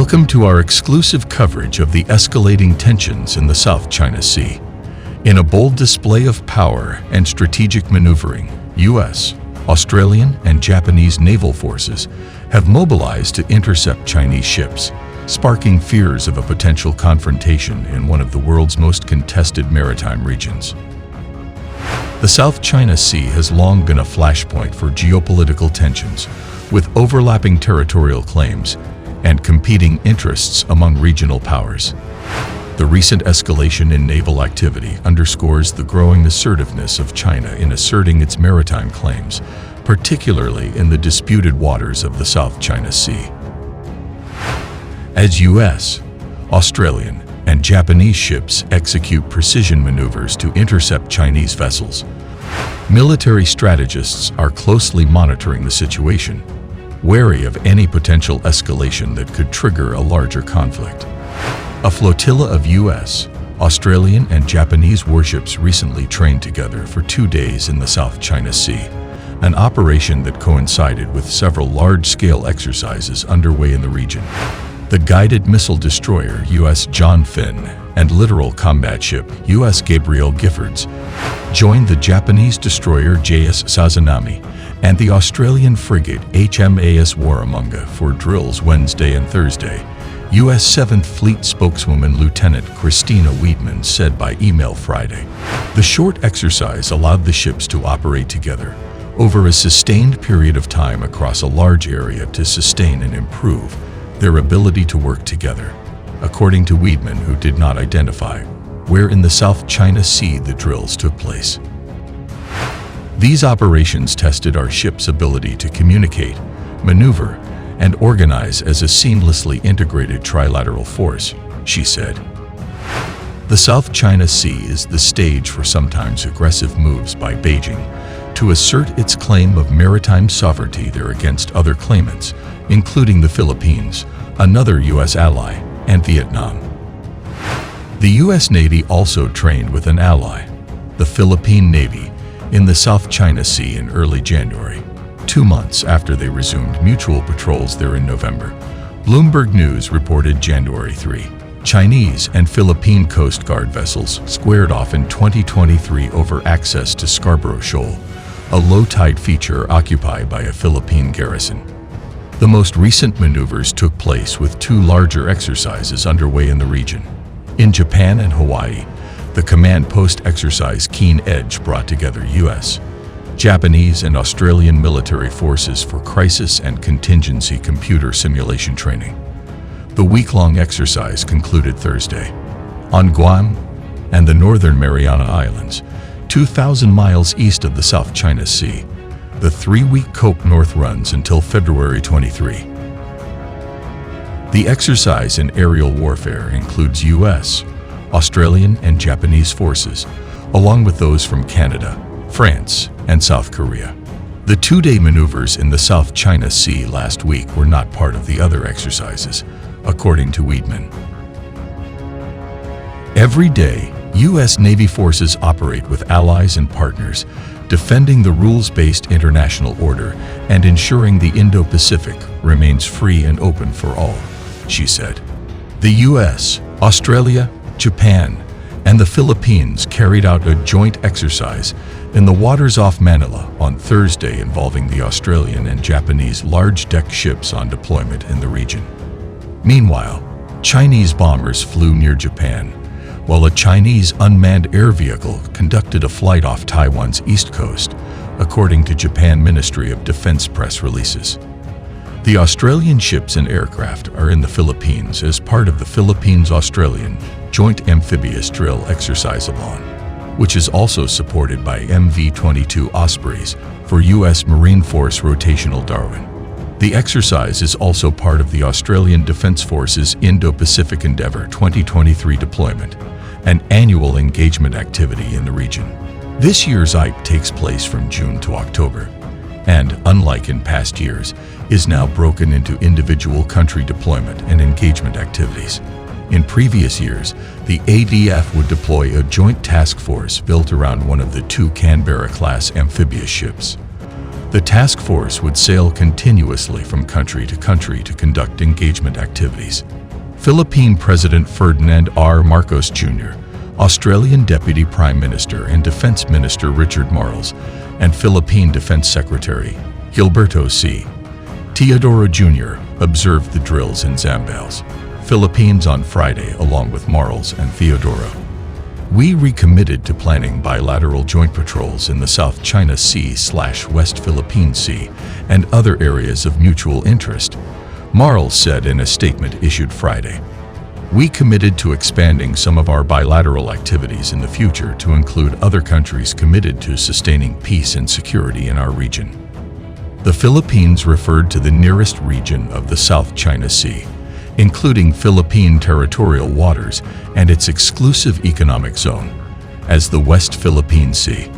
Welcome to our exclusive coverage of the escalating tensions in the South China Sea. In a bold display of power and strategic maneuvering, U.S., Australian, and Japanese naval forces have mobilized to intercept Chinese ships, sparking fears of a potential confrontation in one of the world's most contested maritime regions. The South China Sea has long been a flashpoint for geopolitical tensions, with overlapping territorial claims and competing interests among regional powers. The recent escalation in naval activity underscores the growing assertiveness of China in asserting its maritime claims, particularly in the disputed waters of the South China Sea. As U.S., Australian, and Japanese ships execute precision maneuvers to intercept Chinese vessels, military strategists are closely monitoring the situation, wary of any potential escalation that could trigger a larger conflict. A flotilla of U.S., Australian, and Japanese warships recently trained together for 2 days in the South China Sea, an operation that coincided with several large-scale exercises underway in the region. The guided missile destroyer U.S. John Finn and littoral combat ship U.S. Gabriel Giffords joined the Japanese destroyer JS Sazanami and the Australian frigate HMAS Warramunga for drills Wednesday and Thursday, U.S. 7th Fleet spokeswoman Lieutenant Christina Weidman said by email Friday. The short exercise allowed the ships to operate together over a sustained period of time across a large area to sustain and improve their ability to work together, according to Weidman, who did not identify where in the South China Sea the drills took place. These operations tested our ship's ability to communicate, maneuver, and organize as a seamlessly integrated trilateral force, she said. The South China Sea is the stage for sometimes aggressive moves by Beijing to assert its claim of maritime sovereignty there against other claimants, including the Philippines, another U.S. ally, and Vietnam. The U.S. Navy also trained with an ally, the Philippine Navy, in the South China Sea in early January, 2 months after they resumed mutual patrols there in November. Bloomberg News reported January 3. Chinese and Philippine Coast Guard vessels squared off in 2023 over access to Scarborough Shoal, a low-tide feature occupied by a Philippine garrison. The most recent maneuvers took place with 2 larger exercises underway in the region. In Japan and Hawaii, the command post exercise Keen Edge brought together U.S., Japanese, and Australian military forces for crisis and contingency computer simulation training. The week-long exercise concluded Thursday. On Guam and the Northern Mariana Islands, 2,000 miles east of the South China Sea, the 3-week COPE North runs until February 23. The exercise in aerial warfare includes U.S., Australian, and Japanese forces, along with those from Canada, France, and South Korea. The 2-day maneuvers in the South China Sea last week were not part of the other exercises, according to Weidman. Every day, U.S. Navy forces operate with allies and partners, defending the rules-based international order and ensuring the Indo-Pacific remains free and open for all, she said. The U.S., Australia, Japan, and the Philippines carried out a joint exercise in the waters off Manila on Thursday involving the Australian and Japanese large-deck ships on deployment in the region. Meanwhile, Chinese bombers flew near Japan, while a Chinese unmanned air vehicle conducted a flight off Taiwan's east coast, according to Japan Ministry of Defense press releases. The Australian ships and aircraft are in the Philippines as part of the Philippines-Australian Joint Amphibious Drill Exercise Alon, which is also supported by MV-22 Ospreys for U.S. Marine Force Rotational Darwin. The exercise is also part of the Australian Defence Force's Indo-Pacific Endeavour 2023 deployment, an annual engagement activity in the region. This year's IPE takes place from June to October, and, unlike in past years, is now broken into individual country deployment and engagement activities. In previous years, the ADF would deploy a joint task force built around one of the 2 Canberra-class amphibious ships. The task force would sail continuously from country to country to conduct engagement activities. Philippine President Ferdinand R. Marcos Jr., Australian Deputy Prime Minister and Defence Minister Richard Marles, and Philippine Defence Secretary Gilberto C. Teodoro Jr. observed the drills in Zambales, Philippines on Friday along with Marles and Teodoro. We recommitted to planning bilateral joint patrols in the South China Sea/West Philippine Sea and other areas of mutual interest, Marles said in a statement issued Friday. We committed to expanding some of our bilateral activities in the future to include other countries committed to sustaining peace and security in our region. The Philippines referred to the nearest region of the South China Sea, including Philippine territorial waters and its exclusive economic zone, as the West Philippine Sea.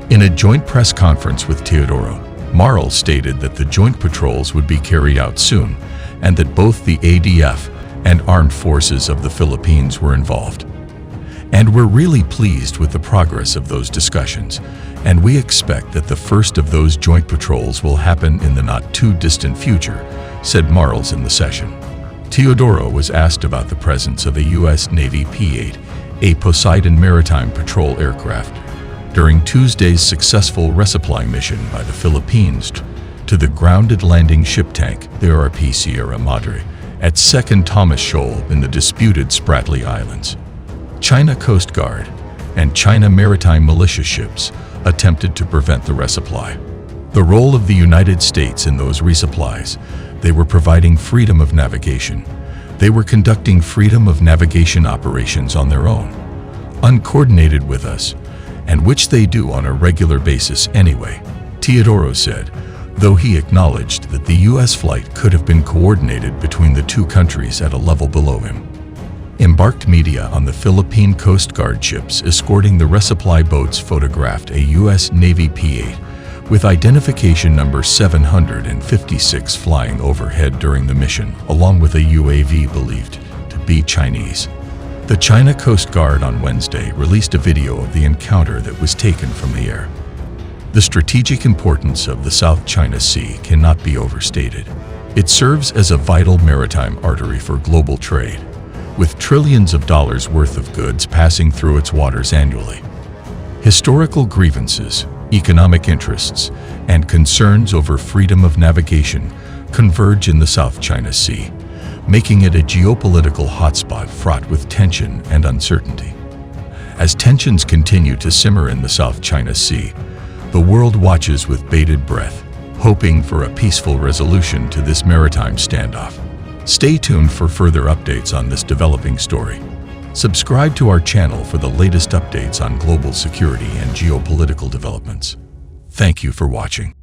In a joint press conference with Teodoro, Marles stated that the joint patrols would be carried out soon and that both the ADF and armed forces of the Philippines were involved. And we're really pleased with the progress of those discussions, and we expect that the first of those joint patrols will happen in the not-too-distant future, said Marles in the session. Teodoro was asked about the presence of a U.S. Navy P-8, a Poseidon maritime patrol aircraft, during Tuesday's successful resupply mission by the Philippines to the grounded landing ship tank, the RP Sierra Madre, at 2nd Thomas Shoal in the disputed Spratly Islands. China Coast Guard and China maritime militia ships attempted to prevent the resupply. The role of the United States in those resupplies: they were providing freedom of navigation. They were conducting freedom of navigation operations on their own, uncoordinated with us, and which they do on a regular basis anyway, Teodoro said, though he acknowledged that the U.S. flight could have been coordinated between the two countries at a level below him. Embarked media on the Philippine Coast Guard ships escorting the resupply boats photographed a U.S. Navy P-8 with identification number 756 flying overhead during the mission, along with a UAV believed to be Chinese. The China Coast Guard on Wednesday released a video of the encounter that was taken from the air. The strategic importance of the South China Sea cannot be overstated. It serves as a vital maritime artery for global trade, with trillions of dollars worth of goods passing through its waters annually. Historical grievances, economic interests, and concerns over freedom of navigation converge in the South China Sea, making it a geopolitical hotspot fraught with tension and uncertainty. As tensions continue to simmer in the South China Sea, the world watches with bated breath, hoping for a peaceful resolution to this maritime standoff. Stay tuned for further updates on this developing story. Subscribe to our channel for the latest updates on global security and geopolitical developments. Thank you for watching.